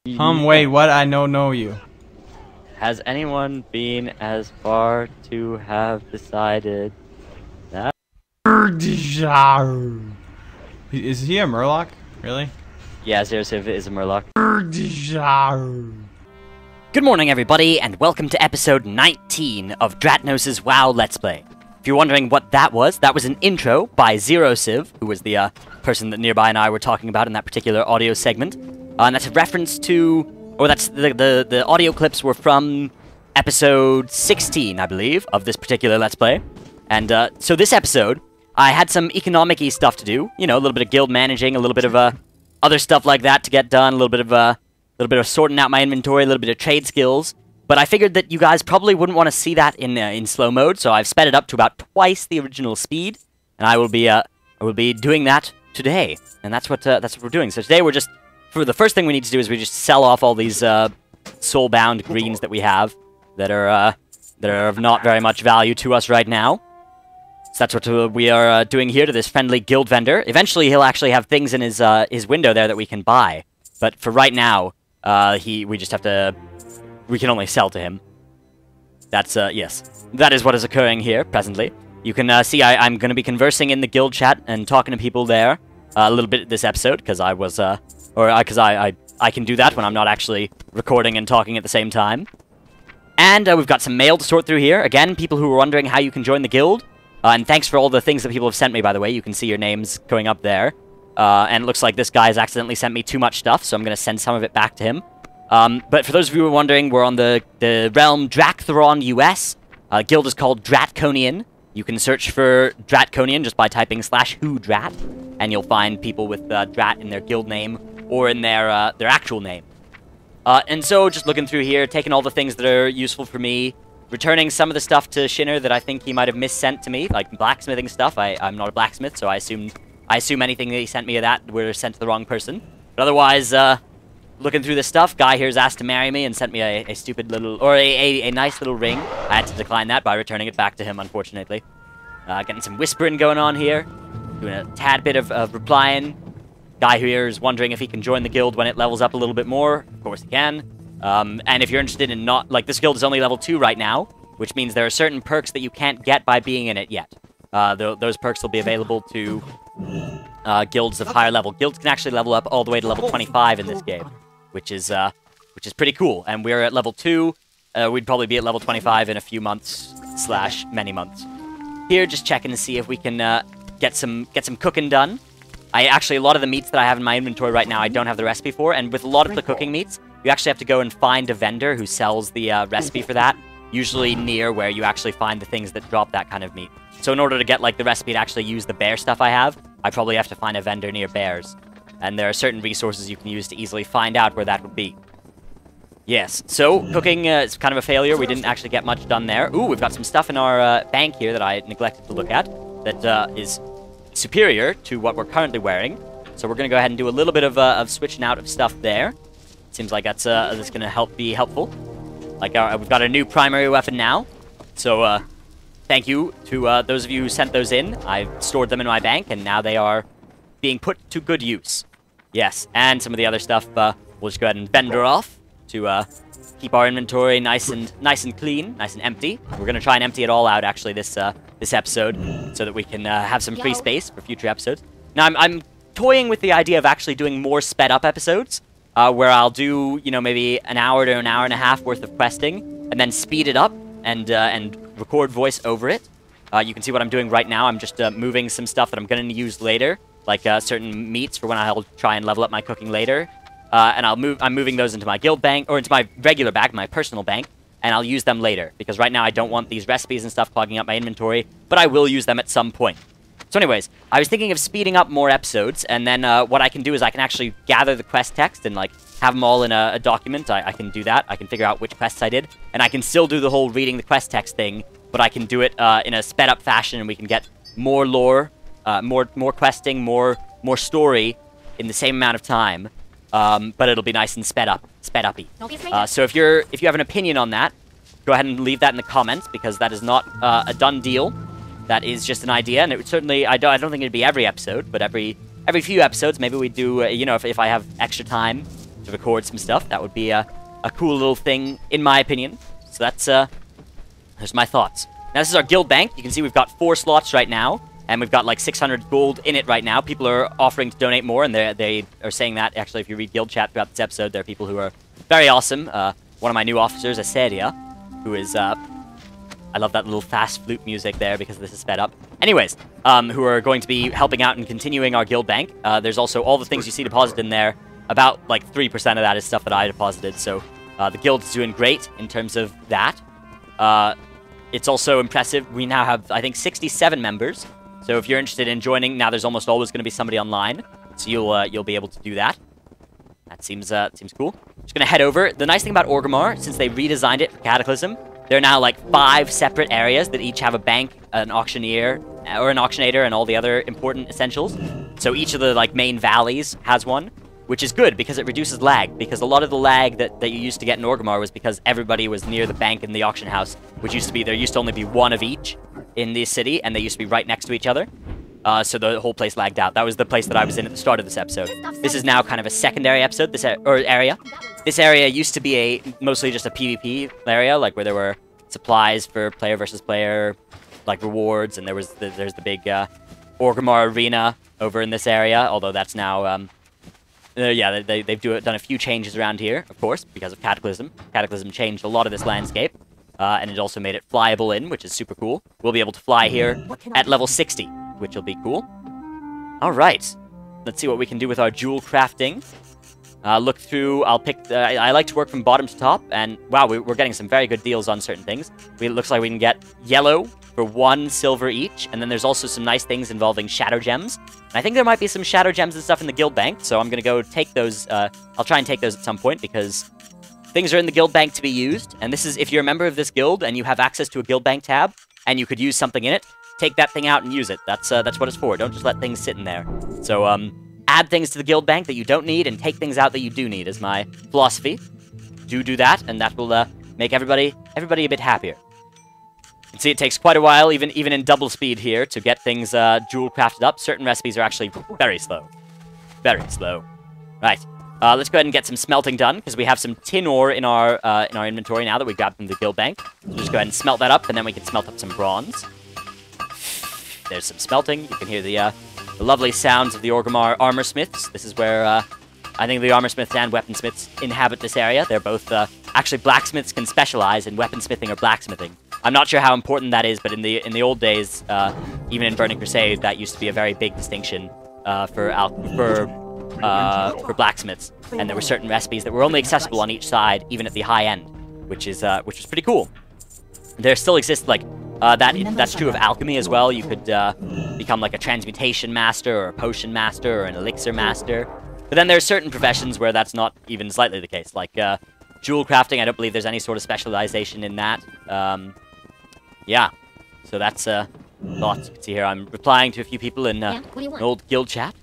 Wait, what? I don't know you. Has anyone been as far to have decided that? Is he a Murloc? Really? Yeah, Zerosiv is a Murloc. Good morning, everybody, and welcome to episode 19 of Dratnos' WoW Let's Play. If you're wondering what that was an intro by Zerosiv, who was the person that Nearby and I were talking about in that particular audio segment. And that's a reference to, or that's the audio clips were from episode 16, I believe, of this particular Let's Play. And so this episode, I had some economic-y stuff to do. You know, a little bit of guild managing, a little bit of other stuff like that to get done, a little bit of sorting out my inventory, a little bit of trade skills. But I figured that you guys probably wouldn't want to see that in slow mode, so I've sped it up to about twice the original speed, and I will be doing that today. And that's what we're doing. So today we're just, for the first thing we need to do is we just sell off all these soul-bound greens that we have that are of not very much value to us right now. So that's what we are doing here to this friendly guild vendor. Eventually he'll actually have things in his window there that we can buy, but for right now, we just have to. We can only sell to him. That's, yes. That is what is occurring here, presently. You can, see I'm going to be conversing in the guild chat and talking to people there a little bit this episode, because I was, because I can do that when I'm not actually recording and talking at the same time. And we've got some mail to sort through here. Again, people who are wondering how you can join the guild. And thanks for all the things that people have sent me, by the way. You can see your names going up there. And it looks like this guy has accidentally sent me too much stuff, so I'm going to send some of it back to him. But for those of you who are wondering, we're on the realm Draktheron US. Guild is called Dratconian. You can search for Dratconian just by typing /who-drat, and you'll find people with Drat in their guild name or in their actual name. And so, just looking through here, taking all the things that are useful for me, returning some of the stuff to Shinner that I think he might have missent to me, like blacksmithing stuff. I'm not a blacksmith, so I assume anything that he sent me of that were sent to the wrong person. But otherwise, looking through this stuff, guy here's asked to marry me and sent me a stupid little, or a nice little ring. I had to decline that by returning it back to him, unfortunately. Getting some whispering going on here. Doing a tad bit of replying. Guy here is wondering if he can join the guild when it levels up a little bit more. Of course he can. And if you're interested in this guild is only level 2 right now, which means there are certain perks that you can't get by being in it yet. Those perks will be available to guilds of higher level. Guilds can actually level up all the way to level 25 in this game, which is pretty cool. And we're at level 2. We'd probably be at level 25 in a few months / many months. Here, just checking to see if we can get some cooking done. A lot of the meats that I have in my inventory right now, I don't have the recipe for, and with a lot of the cooking meats, you actually have to go and find a vendor who sells the recipe for that, usually near where you actually find the things that drop that kind of meat. So in order to get the recipe to actually use the bear stuff I have, I probably have to find a vendor near bears. And there are certain resources you can use to easily find out where that would be. Yes, so cooking is kind of a failure. We didn't actually get much done there. Ooh, we've got some stuff in our bank here that I neglected to look at that is superior to what we're currently wearing. So we're going to go ahead and do a little bit of switching out of stuff there. Seems like that's going to be helpful. Like we've got a new primary weapon now. So thank you to those of you who sent those in. I've stored them in my bank, and now they are being put to good use. Yes, and some of the other stuff we'll just go ahead and vendor off to keep our inventory nice and clean, nice and empty. We're gonna try and empty it all out actually this episode, so that we can have some free space for future episodes. Now I'm toying with the idea of actually doing more sped up episodes, where I'll do maybe an hour to an hour and a half worth of questing, and then speed it up and record voice over it. You can see what I'm doing right now. I'm just moving some stuff that I'm gonna use later, like certain meats for when I'll try and level up my cooking later. And I'm moving those into my guild bank, or into my regular bag, my personal bank, and I'll use them later, because right now I don't want these recipes and stuff clogging up my inventory, but I will use them at some point. So anyways, I was thinking of speeding up more episodes, and then what I can do is I can actually gather the quest text and have them all in a document. I can do that. I can figure out which quests I did, and I can still do the whole reading the quest text thing, but I can do it in a sped up fashion, and we can get more lore, more questing, more story in the same amount of time. But it'll be nice and sped uppy. So if you have an opinion on that, go ahead and leave that in the comments, because that is not a done deal. That is just an idea, and it would certainly, I don't think it'd be every episode, but every few episodes, maybe we do, if I have extra time to record some stuff. That would be a cool little thing, in my opinion. So that's, there's my thoughts. Now, this is our guild bank. You can see we've got 4 slots right now, and we've got like 600 gold in it right now. People are offering to donate more, and they are saying that. Actually, if you read guild chat throughout this episode, there are people who are very awesome. One of my new officers, Aseria, who is, I love that little fast flute music there because this is sped up. Anyways, who are going to be helping out and continuing our guild bank. There's also all the things you see deposited in there. About like 3% of that is stuff that I deposited, so the guild is doing great in terms of that. It's also impressive. We now have, I think, 67 members. So if you're interested in joining, now there's almost always going to be somebody online, so you'll be able to do that. That seems cool. Just gonna head over. The nice thing about Orgrimmar, since they redesigned it for Cataclysm, there are now like 5 separate areas that each have a bank, an auctioneer, or an auctionator, and all the other important essentials. So each of the like main valleys has one, which is good because it reduces lag. Because a lot of the lag that you used to get in Orgrimmar was because everybody was near the bank and the auction house, which used to be there used to only be one of each in the city, and they used to be right next to each other. So the whole place lagged out. That was the place that I was in at the start of this episode. This is now kind of a secondary episode, area. This area used to be mostly just a PvP area, like where there were supplies for player versus player, like rewards, and there's the big Orgrimmar arena over in this area. Although that's now, yeah, they've done a few changes around here, of course, because of Cataclysm. Cataclysm changed a lot of this landscape, and it also made it flyable in, which is super cool. We'll be able to fly here at level 60, which will be cool. All right, let's see what we can do with our jewel crafting. Look through, I'll pick, I like to work from bottom to top, and wow, we're getting some very good deals on certain things. It looks like we can get yellow for 1 silver each, and then there's also some nice things involving shadow gems. And I think there might be some shadow gems and stuff in the guild bank, so I'm gonna go take those, I'll try and take those at some point, because things are in the guild bank to be used, and this is, if you're a member of this guild and you have access to a guild bank tab, and you could use something in it, take that thing out and use it. That's what it's for. Don't just let things sit in there. So, add things to the guild bank that you don't need, and take things out that you do need, is my philosophy. Do that, and that will make everybody a bit happier. You can see it takes quite a while, even in double speed here, to get things jewel crafted up. Certain recipes are actually very slow. Very slow. Right. Let's go ahead and get some smelting done, because we have some tin ore in our inventory now that we grabbed from the guild bank. So just go ahead and smelt that up, and then we can smelt up some bronze. There's some smelting. You can hear the lovely sounds of the Orgrimmar armor smiths. This is where I think the armor smiths and weaponsmiths inhabit this area. They're both actually, blacksmiths can specialize in weaponsmithing or blacksmithing. I'm not sure how important that is, but in the old days, even in Burning Crusade, that used to be a very big distinction for blacksmiths. And there were certain recipes that were only accessible on each side, even at the high end, which was pretty cool. There still exists like that's true of alchemy as well. You could become like a transmutation master, or a potion master, or an elixir master. But then there are certain professions where that's not even slightly the case, like jewel crafting. I don't believe there's any sort of specialization in that. Yeah, so that's lots. You can see here I'm replying to a few people in an old guild chat.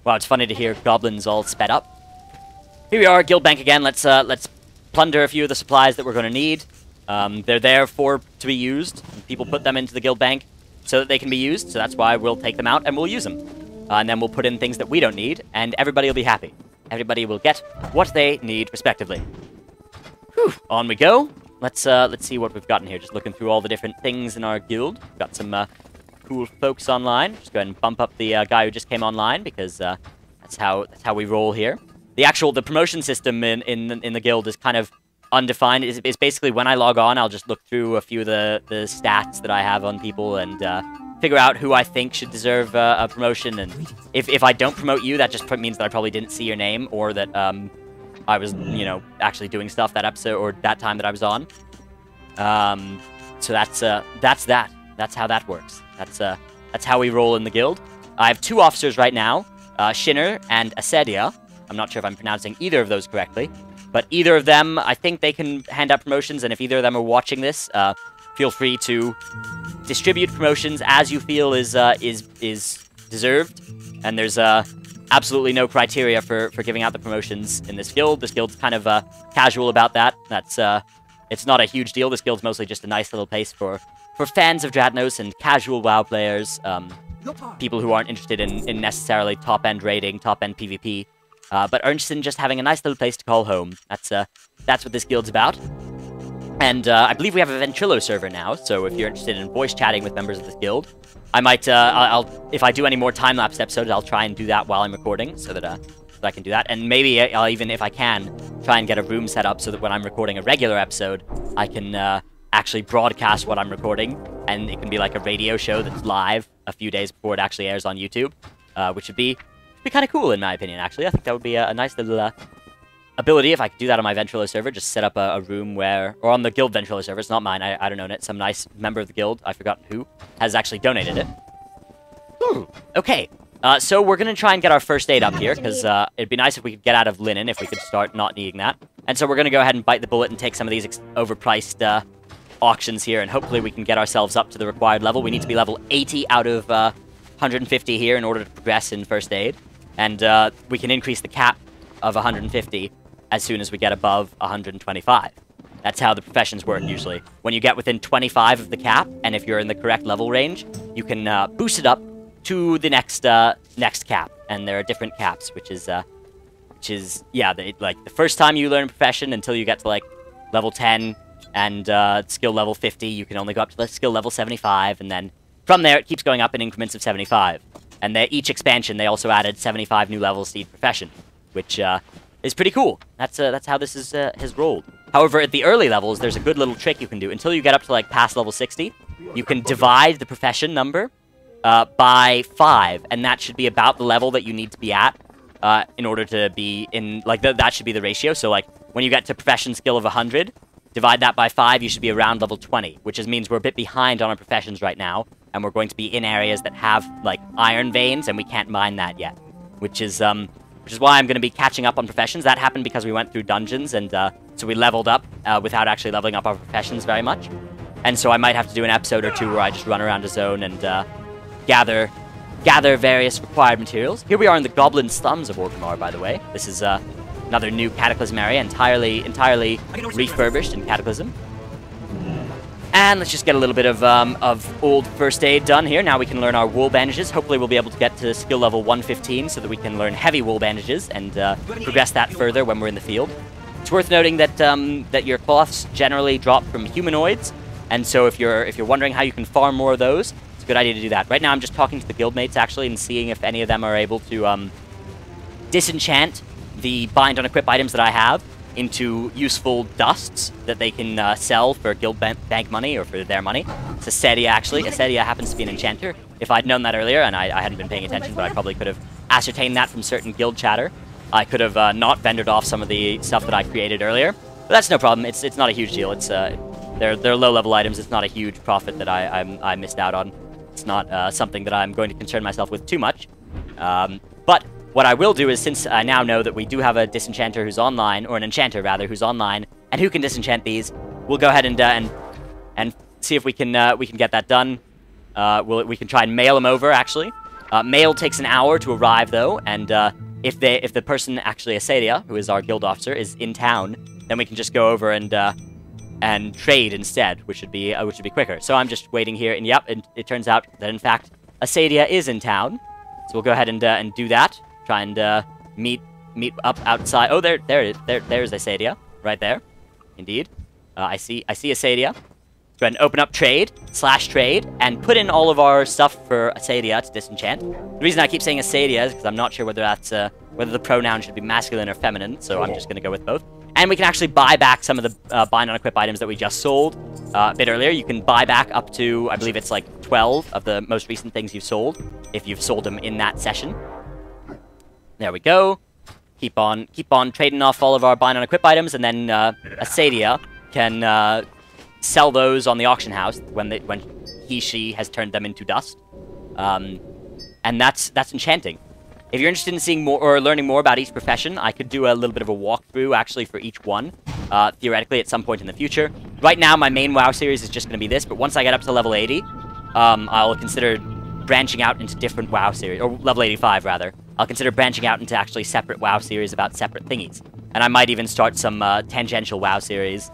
Wow, it's funny to hear goblins all sped up. Here we are, guild bank again. Let's plunder a few of the supplies that we're going to need. They're there to be used. People put them into the guild bank so that they can be used, so that's why we'll take them out and we'll use them. And then we'll put in things that we don't need, and everybody will be happy. Everybody will get what they need, respectively. Whew, on we go. Let's see what we've got in here. Just looking through all the different things in our guild. We've got some cool folks online. Just go ahead and bump up the guy who just came online, because that's how we roll here. The promotion system in the guild is kind of undefined. It's basically when I log on, I'll just look through a few of the stats that I have on people and figure out who I think should deserve a promotion. And if I don't promote you, that just means that I probably didn't see your name, or that I was, actually doing stuff that episode or that time that I was on. So that's that. That's how that works. That's how we roll in the guild. I have 2 officers right now, Shinner and Asedia. I'm not sure if I'm pronouncing either of those correctly, but either of them, I think they can hand out promotions, and if either of them are watching this, feel free to distribute promotions as you feel is deserved. And there's absolutely no criteria for giving out the promotions in this guild. This guild's kind of casual about that. It's not a huge deal. This guild's mostly just a nice little place for fans of Dratnos and casual WoW players, people who aren't interested in necessarily top-end raiding, top-end PvP. but are interested in just having a nice little place to call home. That's what this guild's about. And I believe we have a Ventrilo server now, so if you're interested in voice chatting with members of this guild, I might, if I do any more time-lapse episodes, I'll try and do that while I'm recording, so that I can do that. And maybe I'll even, if I can, try and get a room set up so that when I'm recording a regular episode, I can actually broadcast what I'm recording, and it can be like a radio show that's live a few days before it actually airs on YouTube, which would be kind of cool in my opinion, actually. I think that would be a nice little ability if I could do that on my Ventrilo server, just set up a room where, or on the guild Ventrilo server, it's not mine, I don't own it, some nice member of the guild, I forgot who, has actually donated it. Okay, so we're going to try and get our first aid up here, because it'd be nice if we could get out of linen, if we could start not needing that. And so we're going to go ahead and bite the bullet and take some of these overpriced auctions here, and hopefully we can get ourselves up to the required level. We need to be level 80 out of 150 here in order to progress in first aid, and we can increase the cap of 150 as soon as we get above 125. That's how the professions work usually. When you get within 25 of the cap, and if you're in the correct level range, you can boost it up to the next cap, and there are different caps, which is yeah, like the first time you learn a profession until you get to like level 10 and skill level 50, you can only go up to the skill level 75, and then from there it keeps going up in increments of 75. And each expansion they also added 75 new levels to each profession, which is pretty cool. That's how this has rolled. However, at the early levels, there's a good little trick you can do. Until you get up to like past level 60, you can divide the profession number by 5, and that should be about the level that you need to be at in order to be in, like, that should be the ratio. So, like, when you get to profession skill of 100, divide that by 5, you should be around level 20, which means we're a bit behind on our professions right now, and we're going to be in areas that have, like, iron veins, and we can't mine that yet, which is why I'm going to be catching up on professions. That happened because we went through dungeons, and so we leveled up without actually leveling up our professions very much. And so I might have to do an episode or two where I just run around a zone and gather various required materials. Here we are in the Goblin Slums of Orgrimmar, by the way. This is another new Cataclysm area, entirely refurbished in Cataclysm. And let's just get a little bit of old first aid done here. Now we can learn our wool bandages. Hopefully we'll be able to get to skill level 115 so that we can learn heavy wool bandages and progress that further when we're in the field. It's worth noting that that your cloths generally drop from humanoids, and so if you're wondering how you can farm more of those, it's a good idea to do that. Right now I'm just talking to the guildmates actually and seeing if any of them are able to disenchant the bind on equip items that I have into useful dusts that they can sell for guild bank money or for their money. It's Acedia, actually. Acedia happens to be an enchanter. If I'd known that earlier, and I hadn't been paying attention, but I probably could have ascertained that from certain guild chatter, I could have not vendored off some of the stuff that I created earlier. But that's no problem. It's not a huge deal. It's they're low-level items. It's not a huge profit that I missed out on. It's not something that I'm going to concern myself with too much. But what I will do is, since I now know that we do have a disenchanter who's online, or an enchanter rather, who's online, and who can disenchant these, we'll go ahead and see if we can get that done. We can try and mail them over, actually. Mail takes an hour to arrive, though, and if the person, actually Acedia, who is our guild officer, is in town, then we can just go over and trade instead, which would be quicker. So I'm just waiting here, and yep, it turns out that in fact Acedia is in town. So we'll go ahead and do that. Try and meet up outside. Oh, there's Acedia right there. Indeed, I see Acedia. Go ahead and open up trade /trade and put in all of our stuff for Acedia to disenchant. The reason I keep saying Acedia is because I'm not sure whether that's whether the pronoun should be masculine or feminine. So I'm just going to go with both. And we can actually buy back some of the bind on equip items that we just sold a bit earlier. You can buy back up to, I believe it's like 12 of the most recent things you've sold if you've sold them in that session. There we go. Keep on trading off all of our bind on equip items, and then Acedia can sell those on the auction house when she has turned them into dust. And that's enchanting. If you're interested in seeing more or learning more about each profession, I could do a little bit of a walkthrough actually for each one, theoretically at some point in the future. Right now, my main WoW series is just going to be this, but once I get up to level 80, I'll consider branching out into different WoW series, or level 85 rather. I'll consider branching out into actually separate WoW series about separate thingies, and I might even start some tangential WoW series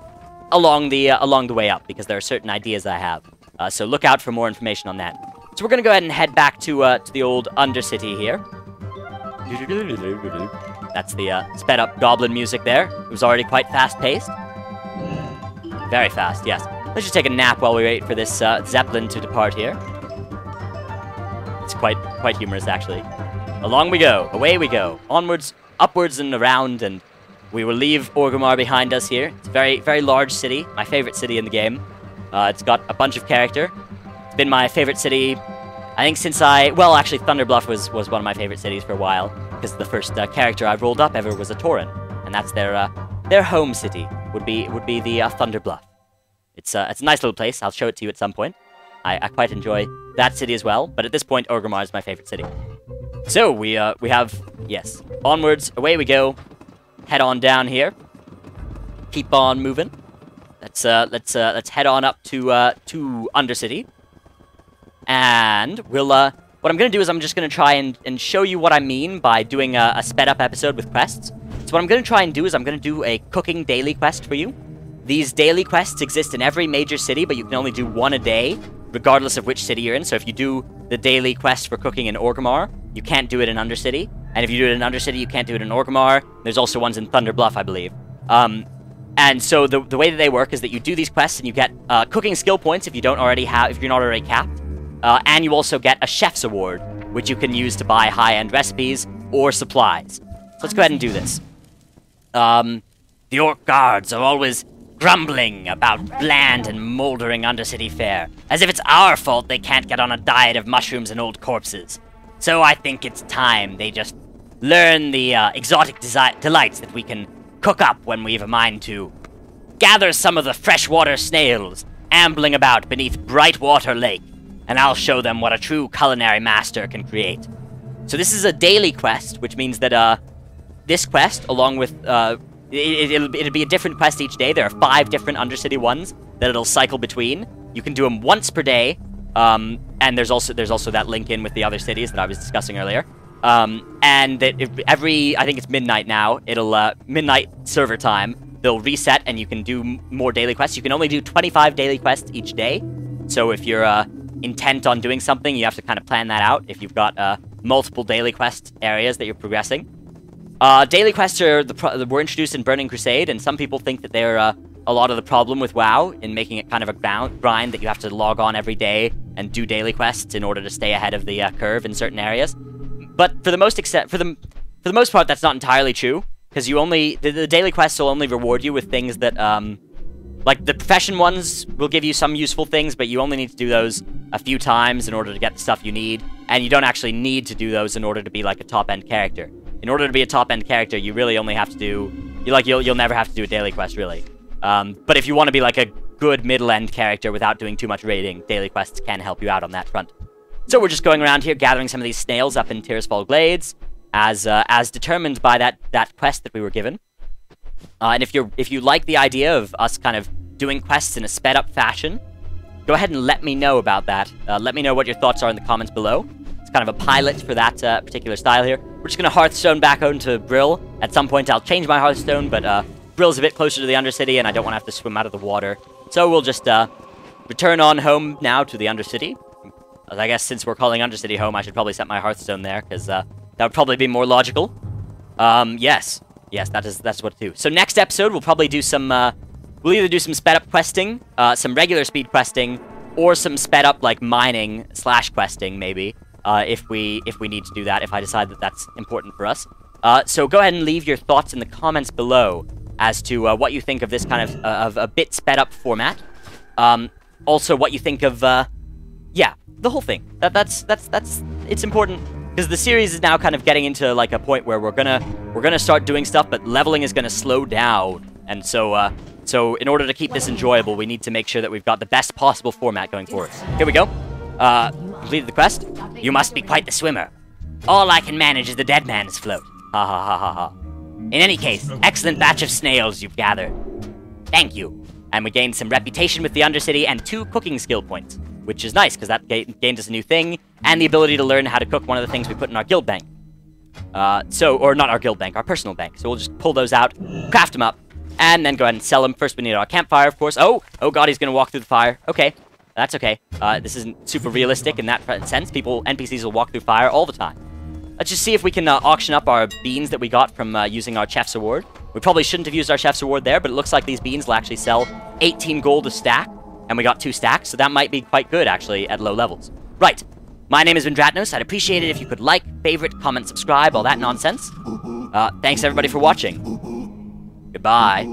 along the way up, because there are certain ideas I have. So look out for more information on that. So we're going to go ahead and head back to the old Undercity here. That's the sped up goblin music there. It was already quite fast-paced. Very fast, yes. Let's just take a nap while we wait for this Zeppelin to depart here. It's quite humorous, actually. Along we go, away we go, onwards, upwards and around, and we will leave Orgrimmar behind us here. It's a very, very large city, my favorite city in the game. It's got a bunch of character. It's been my favorite city, I think since well, actually, Thunderbluff was one of my favorite cities for a while, because the first character I rolled up ever was a Tauren, and that's their home city, would be the Thunderbluff. It's a nice little place. I'll show it to you at some point. I quite enjoy that city as well, but at this point, Orgrimmar is my favorite city. So we have, yes, onwards, away we go. Head on down here. Keep on moving. Let's head on up to Undercity. And we'll what I'm gonna do is I'm just gonna try and show you what I mean by doing a sped up episode with quests. So what I'm gonna try and do is I'm gonna do a cooking daily quest for you. These daily quests exist in every major city, but you can only do one a day, regardless of which city you're in. So if you do the daily quest for cooking in Orgrimmar, you can't do it in Undercity. And if you do it in Undercity, you can't do it in Orgrimmar. There's also ones in Thunderbluff, I believe. And so the way that they work is that you do these quests and you get cooking skill points if you're not already capped. And you also get a chef's award, which you can use to buy high-end recipes or supplies. So let's go ahead and do this. The Orc guards are always grumbling about bland and moldering Undercity fare, as if it's our fault they can't get on a diet of mushrooms and old corpses. So I think it's time they just learn the exotic delights that we can cook up when we've a mind to. Gather some of the freshwater snails ambling about beneath Brightwater Lake, and I'll show them what a true culinary master can create. So this is a daily quest, which means that this quest, along with it'll be a different quest each day. There are 5 different Undercity ones that it'll cycle between. You can do them once per day, and there's also that link in with the other cities that I was discussing earlier. And that I think it's midnight now. It'll midnight server time. They'll reset, and you can do more daily quests. You can only do 25 daily quests each day. So if you're intent on doing something, you have to kind of plan that out. If you've got multiple daily quest areas that you're progressing. Daily quests were introduced in Burning Crusade, and some people think that they're a lot of the problem with WoW in making it kind of a grind that you have to log on every day and do daily quests in order to stay ahead of the curve in certain areas. But for the most part, that's not entirely true, because the daily quests will only reward you with things that like the profession ones will give you some useful things, but you only need to do those a few times in order to get the stuff you need, and you don't actually need to do those in order to be like a top-end character. In order to be a top-end character, you really only have to do... You'll never have to do a daily quest, really. But if you want to be like a good middle-end character without doing too much raiding, daily quests can help you out on that front. So we're just going around here gathering some of these snails up in Tearsfall Glades, as determined by that quest that we were given. And if you like the idea of us kind of doing quests in a sped-up fashion, go ahead and let me know about that. Let me know what your thoughts are in the comments below. It's kind of a pilot for that particular style here. We're just going to Hearthstone back onto Brill. At some point, I'll change my Hearthstone, but Brill's a bit closer to the Undercity, and I don't want to have to swim out of the water. So we'll just return on home now to the Undercity. I guess since we're calling Undercity home, I should probably set my Hearthstone there, because that would probably be more logical. Yes, that's what to do. So next episode, we'll probably do some... we'll either do some sped-up questing, some regular speed questing, or some sped-up, like, mining / questing, maybe. If we need to do that, if I decide that that's important for us. So go ahead and leave your thoughts in the comments below as to what you think of this kind of a bit sped up format. Also, what you think of yeah, the whole thing. That's it's important because the series is now kind of getting into like a point where we're gonna start doing stuff, but leveling is gonna slow down, and so so in order to keep this enjoyable, we need to make sure that we've got the best possible format going forward. Here we go. Completed the quest. You must be quite the swimmer. All I can manage is the dead man's float. Ha ha ha ha ha. In any case, excellent batch of snails you've gathered. Thank you. And we gained some reputation with the Undercity and 2 cooking skill points, which is nice, because that gained us a new thing, and the ability to learn how to cook one of the things we put in our guild bank. Or not our guild bank, our personal bank. So we'll just pull those out, craft them up, and then go ahead and sell them. First we need our campfire, of course. Oh god, he's gonna walk through the fire. Okay. That's okay. This isn't super realistic in that sense. NPCs will walk through fire all the time. Let's just see if we can auction up our beans that we got from using our Chef's Award. We probably shouldn't have used our Chef's Award there, but it looks like these beans will actually sell 18 gold a stack, and we got 2 stacks, so that might be quite good, actually, at low levels. Right. My name has been Dratnos. I'd appreciate it if you could like, favorite, comment, subscribe, all that nonsense. Thanks, everybody, for watching. Goodbye.